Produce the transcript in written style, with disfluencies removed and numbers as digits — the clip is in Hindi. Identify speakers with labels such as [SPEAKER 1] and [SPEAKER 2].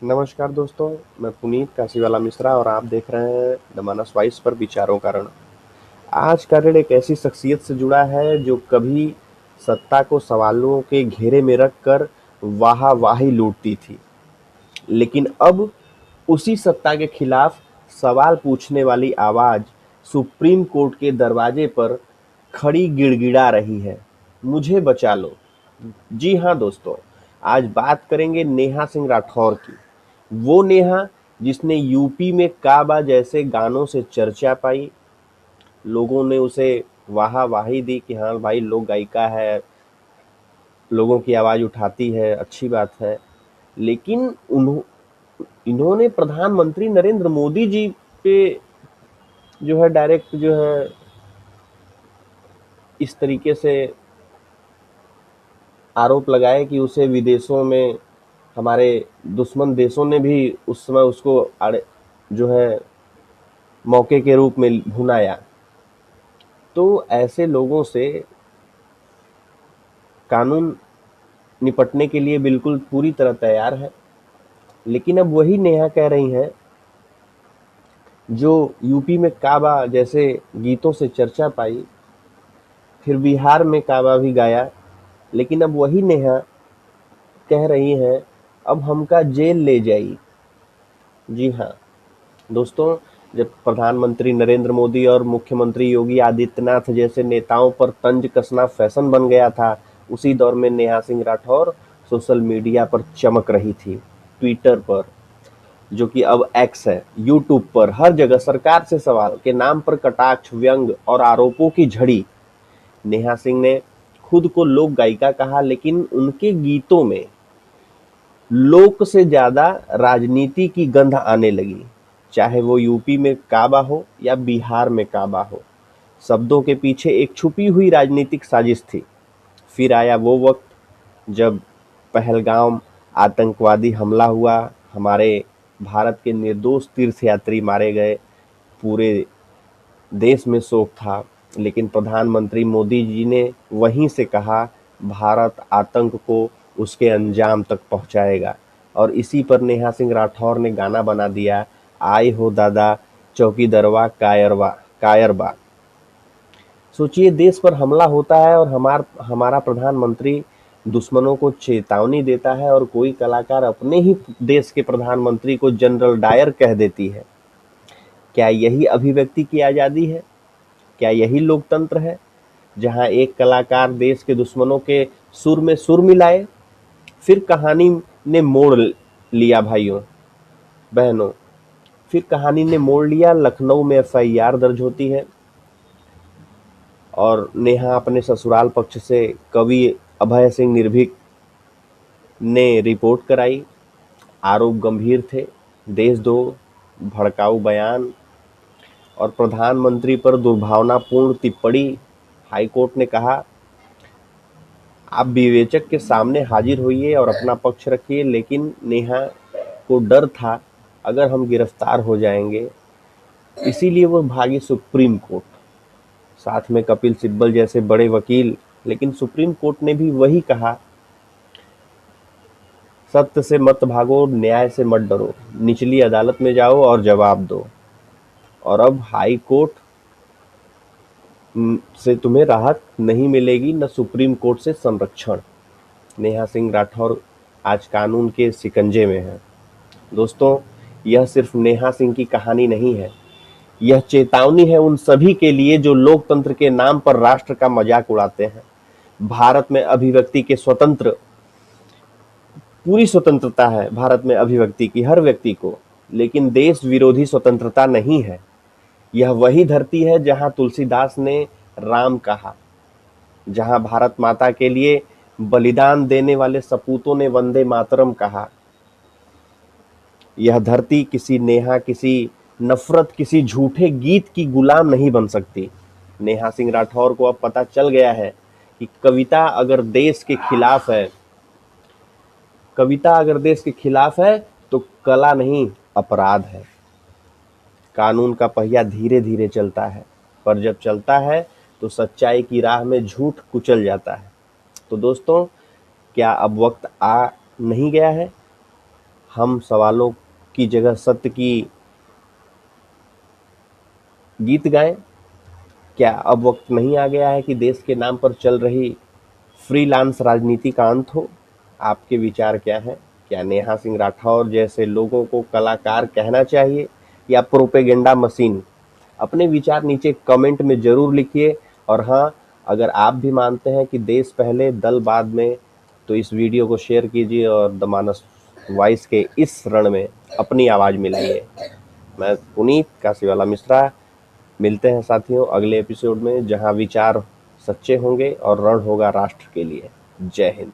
[SPEAKER 1] नमस्कार दोस्तों, मैं पुनीत काशीवाला मिश्रा और आप देख रहे हैं द मानस वॉइस पर विचारों का रण। आज का ऋण एक ऐसी शख्सियत से जुड़ा है जो कभी सत्ता को सवालों के घेरे में रखकर वाह-वाही लूटती थी, लेकिन अब उसी सत्ता के खिलाफ सवाल पूछने वाली आवाज सुप्रीम कोर्ट के दरवाजे पर खड़ी गिड़गिड़ा रही है। मुझे बचा लो। जी हाँ दोस्तों, आज बात करेंगे नेहा सिंह राठौर की। वो नेहा जिसने यूपी में काबा जैसे गानों से चर्चा पाई। लोगों ने उसे वाह-वाही दी कि हाँ भाई, लोक गायिका है, लोगों की आवाज़ उठाती है, अच्छी बात है। लेकिन इन्होंने प्रधानमंत्री नरेंद्र मोदी जी पे जो है डायरेक्ट जो है इस तरीके से आरोप लगाए कि उसे विदेशों में हमारे दुश्मन देशों ने भी उस समय उसको जो है मौके के रूप में भुनाया। तो ऐसे लोगों से कानून निपटने के लिए बिल्कुल पूरी तरह तैयार है। लेकिन अब वही नेहा कह रही हैं जो यूपी में काबा जैसे गीतों से चर्चा पाई, फिर बिहार में काबा भी गाया, लेकिन अब वही नेहा कह रही हैं अब हमका जेल ले जाई। जी हाँ दोस्तों, जब प्रधानमंत्री नरेंद्र मोदी और मुख्यमंत्री योगी आदित्यनाथ जैसे नेताओं पर तंज कसना फैशन बन गया था, उसी दौर में नेहा सिंह राठौर सोशल मीडिया पर चमक रही थी। ट्विटर पर, जो कि अब एक्स है, यूट्यूब पर, हर जगह सरकार से सवाल के नाम पर कटाक्ष, व्यंग और आरोपों की झड़ी। नेहा सिंह ने खुद को लोक गायिका कहा, लेकिन उनके गीतों में लोक से ज्यादा राजनीति की गंध आने लगी। चाहे वो यूपी में काबा हो या बिहार में काबा हो, शब्दों के पीछे एक छुपी हुई राजनीतिक साजिश थी। फिर आया वो वक्त जब पहलगाम आतंकवादी हमला हुआ, हमारे भारत के निर्दोष तीर्थयात्री मारे गए, पूरे देश में शोक था। लेकिन प्रधानमंत्री मोदी जी ने वहीं से कहा, भारत आतंक को उसके अंजाम तक पहुंचाएगा। और इसी पर नेहा सिंह राठौर ने गाना बना दिया, आए हो दादा चौकीदरवा कायरवा कायरबा। सोचिए, देश पर हमला होता है और हमारा प्रधानमंत्री दुश्मनों को चेतावनी देता है, और कोई कलाकार अपने ही देश के प्रधानमंत्री को जनरल डायर कह देती है। क्या यही अभिव्यक्ति की आज़ादी है? क्या यही लोकतंत्र है, जहां एक कलाकार देश के दुश्मनों के सुर में सुर मिलाए? फिर कहानी ने मोड़ लिया भाइयों बहनों, फिर कहानी ने मोड़ लिया। लखनऊ में एफआईआर दर्ज होती है और नेहा अपने ससुराल पक्ष से कवि अभय सिंह निर्भीक ने रिपोर्ट कराई। आरोप गंभीर थे, देशद्रोह, भड़काऊ बयान और प्रधानमंत्री पर दुर्भावनापूर्ण टिप्पणी। हाईकोर्ट ने कहा, आप विवेचक के सामने हाजिर होइए और अपना पक्ष रखिए। लेकिन नेहा को डर था, अगर हम गिरफ्तार हो जाएंगे, इसीलिए वो भागी सुप्रीम कोर्ट, साथ में कपिल सिब्बल जैसे बड़े वकील। लेकिन सुप्रीम कोर्ट ने भी वही कहा, सत्य से मत भागो, न्याय से मत डरो, निचली अदालत में जाओ और जवाब दो। और अब हाई कोर्ट से तुम्हें राहत नहीं मिलेगी, न सुप्रीम कोर्ट से संरक्षण। नेहा सिंह राठौर आज कानून के शिकंजे में है। दोस्तों, यह सिर्फ नेहा सिंह की कहानी नहीं है, यह चेतावनी है उन सभी के लिए जो लोकतंत्र के नाम पर राष्ट्र का मजाक उड़ाते हैं। भारत में अभिव्यक्ति के स्वतंत्र पूरी स्वतंत्रता है, भारत में अभिव्यक्ति की हर व्यक्ति को, लेकिन देश विरोधी स्वतंत्रता नहीं है। यह वही धरती है जहां तुलसीदास ने राम कहा, जहां भारत माता के लिए बलिदान देने वाले सपूतों ने वंदे मातरम कहा। यह धरती किसी नेहा, किसी नफरत, किसी झूठे गीत की गुलाम नहीं बन सकती। नेहा सिंह राठौर को अब पता चल गया है कि कविता अगर देश के खिलाफ है तो कला नहीं, अपराध है। कानून का पहिया धीरे धीरे चलता है, पर जब चलता है तो सच्चाई की राह में झूठ कुचल जाता है। तो दोस्तों, क्या अब वक्त आ नहीं गया है हम सवालों की जगह सत्य की गीत गाएं? क्या अब वक्त नहीं आ गया है कि देश के नाम पर चल रही फ्रीलांस राजनीति का अंत हो? आपके विचार क्या हैं? क्या नेहा सिंह राठौर जैसे लोगों को कलाकार कहना चाहिए या प्रोपेगेंडा मशीन? अपने विचार नीचे कमेंट में जरूर लिखिए। और हाँ, अगर आप भी मानते हैं कि देश पहले दल बाद में, तो इस वीडियो को शेयर कीजिए और द मानस वॉइस के इस रण में अपनी आवाज मिलाइए। मैं पुनीत काशीवाला मिश्रा, मिलते हैं साथियों अगले एपिसोड में, जहां विचार सच्चे होंगे और रण होगा राष्ट्र के लिए। जय हिंद।